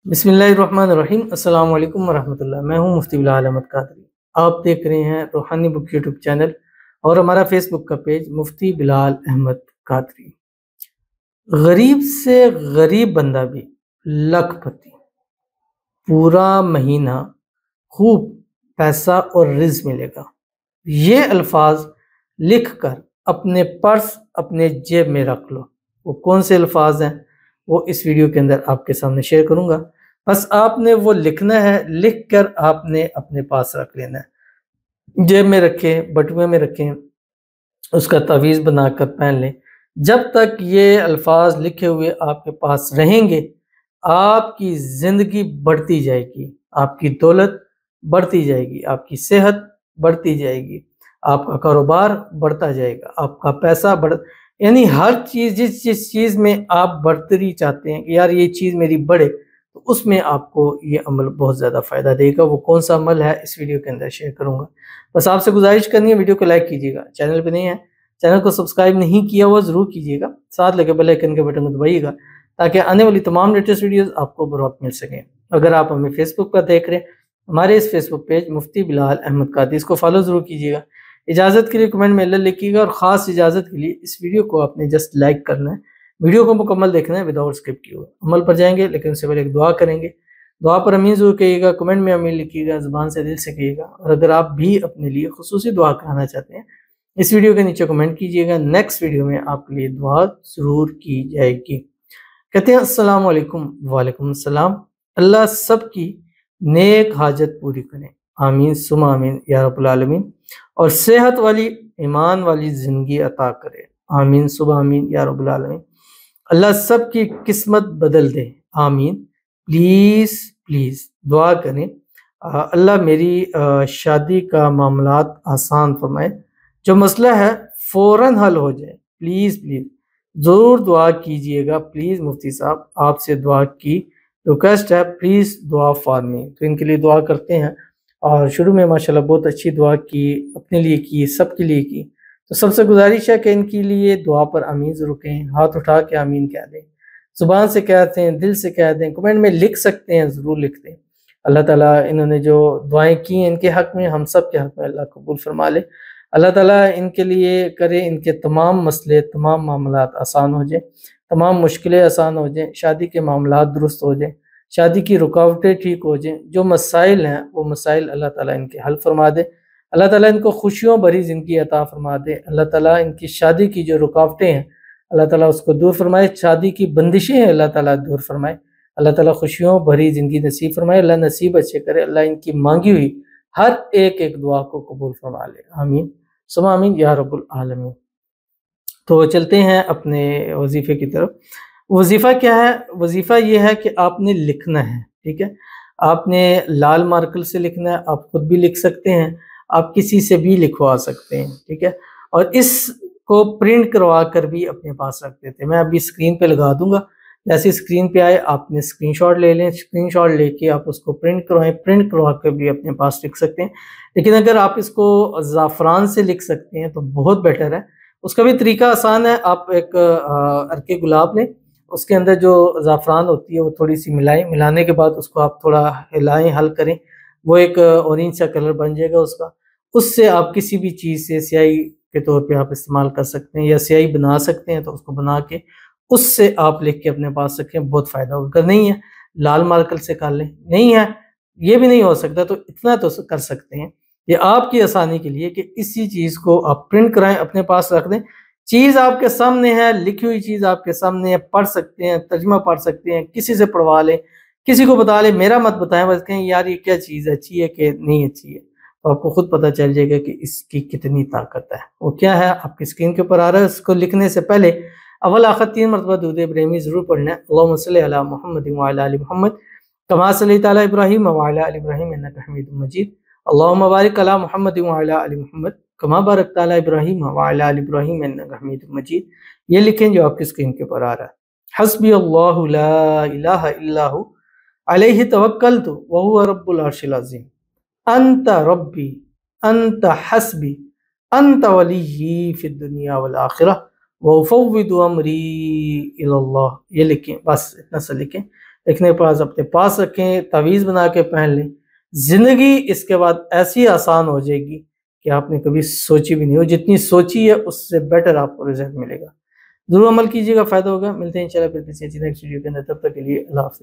बिस्मिल्लाहिर्रहमानिर्रहीम। अस्सलाम वालेकुम वरहमतुल्लाह। मैं हूं मुफ्ती बिलाल अहमद कादरी। आप देख रहे हैं रूहानी बुक यूट्यूब चैनल और हमारा फेसबुक का पेज मुफ्ती बिलाल अहमद कादरी। गरीब से गरीब बंदा भी लखपति, पूरा महीना खूब पैसा और रिज़्क मिलेगा। ये अल्फाज लिख कर अपने पर्स अपने जेब में रख लो। वो कौन से अल्फाज हैं वो इस वीडियो के अंदर आपके सामने शेयर करूंगा। बस आपने वो लिखना है, लिख कर आपने अपने पास रख लेना है, जेब में रखें, बटुए में रखें, उसका तावीज़ बनाकर पहन लें। जब तक ये अल्फाज लिखे हुए आपके पास रहेंगे आपकी ज़िंदगी बढ़ती जाएगी, आपकी दौलत बढ़ती जाएगी, आपकी सेहत बढ़ती जाएगी, आपका कारोबार बढ़ता जाएगा, आपका पैसा यानी हर चीज़, जिस चीज़ में आप बढ़तरी चाहते हैं कि यार ये चीज़ मेरी बढ़े, तो उसमें आपको ये अमल बहुत ज़्यादा फ़ायदा देगा। वो कौन सा अमल है इस वीडियो के अंदर शेयर करूँगा। बस आपसे गुजारिश करनी है, वीडियो को लाइक कीजिएगा, चैनल पे नहीं है, चैनल को सब्सक्राइब नहीं किया हुआ ज़रूर कीजिएगा, साथ लगे बेल आइकन के बटन को दबाइएगा ताकि आने वाली तमाम लेटेस्ट वीडियोस आपको बर वक्त मिल सकें। अगर आप हमें फेसबुक पर देख रहे हैं, हमारे इस फेसबुक पेज मुफ्ती बिलाल अहमद कादरी, इसको फॉलो ज़रूर कीजिएगा। इजाज़त के लिए कमेंट में अल्लाह लिखिएगा और ख़ास इजाज़त के लिए इस वीडियो को आपने जस्ट लाइक करना है, वीडियो को मुकम्मल देखना है विदाउट स्किप किए हुए। अमल पर जाएंगे लेकिन उससे पहले एक दुआ करेंगे। दुआ पर अमीन ज़रूर कहिएगा, कमेंट में अमीन लिखिएगा, ज़ुबान से दिल से कहिएगा। और अगर आप भी अपने लिए खुसूसी दुआ कराना चाहते हैं इस वीडियो के नीचे कमेंट कीजिएगा, नेक्स्ट वीडियो में आपके लिए दुआ ज़रूर की जाएगी। कहते हैं अस्सलाम वालेकुम। वालेकुम अस्सलाम। अल्लाह सबकी नेक हाजत पूरी करें, आमीन सुमा आमीन या रब्बुल आलमीन। और सेहत वाली ईमान वाली ज़िंदगी अता करे, आमीन सुबह आमीन या रब्बुल आलमीन। अल्लाह सबकी किस्मत बदल दे, आमीन। प्लीज़ प्लीज़ दुआ करें अल्लाह मेरी शादी का मामलात आसान फरमाए, जो मसला है फ़ौरन हल हो जाए। प्लीज़ प्लीज़ ज़रूर दुआ कीजिएगा। प्लीज़ मुफ्ती साहब आपसे दुआ की रिक्वेस्ट है, प्लीज़ दुआ फॉर मी। तो इनके लिए दुआ करते हैं। और शुरू में माशाल्लाह बहुत अच्छी दुआ की, अपने लिए की, सबके लिए की। तो सबसे गुजारिश है कि इनके लिए दुआ पर आमीन ज़रूर कहें, हाथ उठा के आमीन कह दें, ज़ुबान से कहते हैं, दिल से कह दें, कमेंट में लिख सकते हैं, ज़रूर लिख दें। अल्लाह ताला इन्होंने जो दुआएं की हैं इनके हक़ में, हम सब के हक़ में अल्लाह कबूल फरमा ले। अल्लाह ताला इनके लिए करे, इनके तमाम मसले, तमाम मामलात आसान हो जाए, तमाम मुश्किलें आसान हो जाएँ, शादी के मामलात दुरुस्त हो जाएँ, शादी की रुकावटें ठीक हो जाएँ, जो मसाइल हैं वो मसाइल अल्लाह ताला इनके हल फरमा दे। अल्लाह ताला इनको खुशियों भरी ज़िंदगी अता फरमा दे। अल्लाह ताला इनकी शादी की जो रुकावटें हैं अल्लाह ताला उसको दूर फरमाए, शादी की बंदिशें हैं अल्लाह ताला दूर फरमाए। अल्लाह ताला खुशियों भरी ज़िंदगी नसीब फरमाए, अल्लाह नसीब अच्छे करे, अल्लाह इनकी मांगी हुई हर एक दुआ को कबूल फरमा ले, आमीन सुमा आमीन या रब्बुल आलमीन। तो चलते हैं अपने वजीफ़े की तरफ। वजीफ़ा क्या है? वजीफ़ा ये है कि आपने लिखना है, ठीक है। आपने लाल मार्कर से लिखना है, आप खुद भी लिख सकते हैं, आप किसी से भी लिखवा सकते हैं, ठीक है। और इसको प्रिंट करवा कर भी अपने पास रख देते हैं। मैं अभी स्क्रीन पे लगा दूंगा, जैसे स्क्रीन पे आए आपने स्क्रीनशॉट ले लें, स्क्रीनशॉट लेके आप उसको प्रिंट करवाएं, प्रिंट करवा कर भी अपने पास लिख सकते हैं। लेकिन अगर आप इसको ज़ाफ़रान से लिख सकते हैं तो बहुत बेटर है। उसका भी तरीका आसान है। आप एक अर्के गुलाब लें, उसके अंदर जो ज़ाफ़रान होती है वो थोड़ी सी मिलाएं, मिलाने के बाद उसको आप थोड़ा हिलाएं, हल करें, वो एक ऑरेंज सा कलर बन जाएगा उसका। उससे आप किसी भी चीज़ से स्याही के तौर पे आप इस्तेमाल कर सकते हैं, या स्याही बना सकते हैं तो उसको बना के उससे आप लिख के अपने पास रखें, बहुत फ़ायदा होगा। अगर नहीं है लाल मार्कर से कर लें, नहीं है ये भी नहीं हो सकता तो इतना तो कर सकते हैं, ये आपकी आसानी के लिए कि इसी चीज़ को आप प्रिंट कराएं, अपने पास रख दें। चीज़ आपके सामने है, लिखी हुई चीज़ आपके सामने है, पढ़ सकते हैं, तर्जुमा पढ़ सकते हैं, किसी से पढ़वा लें, किसी को बता लें, मेरा मत बताएं, बस कहें यार ये क्या चीज़ है, अच्छी है कि नहीं अच्छी है, तो आपको खुद पता चल जाएगा कि इसकी कितनी ताकत है। वो क्या है आपकी स्क्रीन के ऊपर आ रहा है। उसको लिखने से पहले अव्वल आखिर 3 मरतबा दुरूद इब्राहिमी ज़रूर पढ़ना है। अल्लाहुम्मा सल्लि अला मुहम्मद व अला आलि मुहम्मद कमा सल्लैता अला इब्राहीम व अला आलि इब्राहीम इन्नका हमीदुम मजीद। अल्लाहुम्मा बारिक अला मुहम्मद व अला आलि मुहम्मद कमा बारकता अला इब्राहीम व अला आलि इब्राहीम इन्नका हमीदुम मजीद। ये लिखें जो आपकी स्क्रीन के ऊपर आ रहा है। हस्बी अल्लाहु ला इलाहा इल्ला हु अलैहि तवक्कलतु व हुवा रब्बुल अर्शिल अज़ीम। अंत रब्बी अंत हस्बी अंत वलिय्यी फिद दुनिया वल आखिरह व उफ़व्विदु अमरी इलल्लाह। ये लिखें, बस इतना सा लिखें। لکھنے پاس اپنے پاس رکھیں، تعویذ بنا کے پہن لیں، زندگی اس کے بعد ایسی آسان ہو جائے گی کہ آپ نے کبھی سوچی بھی نہیں ہو، جتنی سوچی ہے اس سے بیٹر آپ کو رزلٹ ملے گا۔ ضرور عمل کیجیے گا، فائدہ ہوگا۔ ملتے ہیں انشاءاللہ پھر کسی اچھی نیکسٹ ویڈیو کے اندر، تب تک کے لیے اللہ حافظ۔